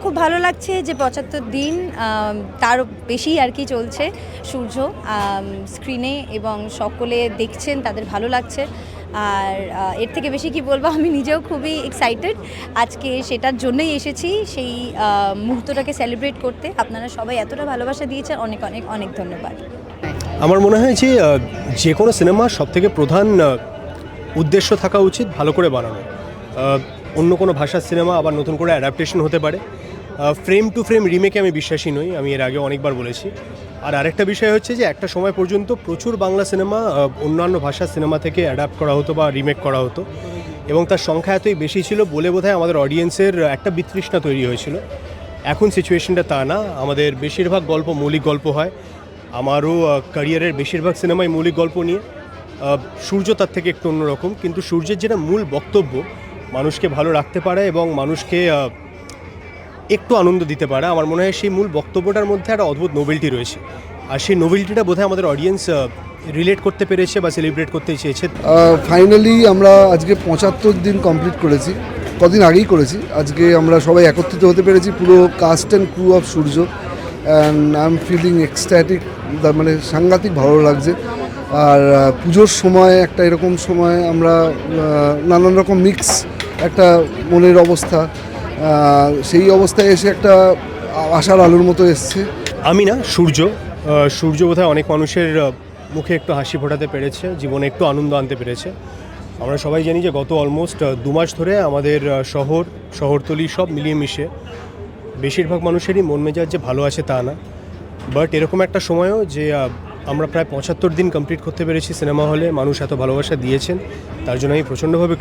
খুব ভালো লাগছে যে ৭৫ দিন তার বেশি আর কি চলছে সূর্য স্ক্রিনে, এবং সকলে দেখছেন, তাদের ভালো লাগছে। আর এর থেকে বেশি কি বলবো, আমি নিজেও খুবই এক্সাইটেড। আজকে সেটার জন্যই এসেছি, সেই মুহূর্তটাকে সেলিব্রেট করতে। আপনারা সবাই এতটা ভালোবাসা দিয়েছেন, অনেক অনেক অনেক ধন্যবাদ। আমার মনে হয় যে কোনো সিনেমার সবথেকে প্রধান উদ্দেশ্য থাকা উচিত ভালো করে বানানো। অন্য কোনো ভাষার সিনেমা আবার নতুন করে অ্যাডাপ্টেশন হতে পারে, ফ্রেম টু ফ্রেম রিমেকে আমি বিশ্বাসী নই, আমি এর আগে অনেকবার বলেছি। আর আরেকটা বিষয় হচ্ছে যে একটা সময় পর্যন্ত প্রচুর বাংলা সিনেমা অন্যান্য ভাষার সিনেমা থেকে অ্যাডাপ্ট করা হতো বা রিমেক করা হতো, এবং তার সংখ্যা এতই বেশি ছিল বলে বোধহয় আমাদের অডিয়েন্সের একটা বিতৃষ্ণা তৈরি হয়েছিল। এখন সিচুয়েশনটা তা না, আমাদের বেশিরভাগ গল্প মৌলিক গল্প হয়। আমারও ক্যারিয়ারের বেশিরভাগ সিনেমাই মৌলিক গল্প নিয়ে। সূর্য তার থেকে একটু অন্যরকম, কিন্তু সূর্যের যেটা মূল বক্তব্য, মানুষকে ভালো রাখতে পারে এবং মানুষকে একটু আনন্দ দিতে পারে, আমার মনে হয় সেই মূল বক্তব্যটার মধ্যে একটা অদ্ভুত নোবেলটি রয়েছে। আর সেই নোবেলটিটা বোধহয় আমাদের অডিয়েন্স রিলেট করতে পেরেছে বা সেলিব্রেট করতে চেয়েছে। ফাইনালি আমরা আজকে ৭৫ দিন কমপ্লিট করেছি, কদিন আগেই করেছি। আজকে আমরা সবাই একত্রিত হতে পেরেছি, পুরো cast and crew of Surya, and I am feeling ecstatic. মানে সাংঘাতিক ভালো লাগছে। আর পুজোর সময় একটা এরকম সময় আমরা নানান রকম মিক্স একটা মনের অবস্থা, সেই অবস্থায় এসে একটা আশার আলোর মতো এসছে। আমি না, সূর্য বোধহয় অনেক মানুষের মুখে একটু হাসি ফোটাতে পেরেছে, জীবনে একটু আনন্দ আনতে পেরেছে। আমরা সবাই জানি যে গত অলমোস্ট 2 মাস ধরে আমাদের শহরতলি সব মিলিয়ে মিশে বেশিরভাগ মানুষেরই মন মেজাজ যে ভালো আছে তা না। বাট এরকম একটা সময়ও যে আমরা প্রায় ৭৫ দিন কমপ্লিট করতে পেরেছি সিনেমা হলে, মানুষ এত ভালোবাসা দিয়েছেন, তার জন্য আমি প্রচণ্ডভাবে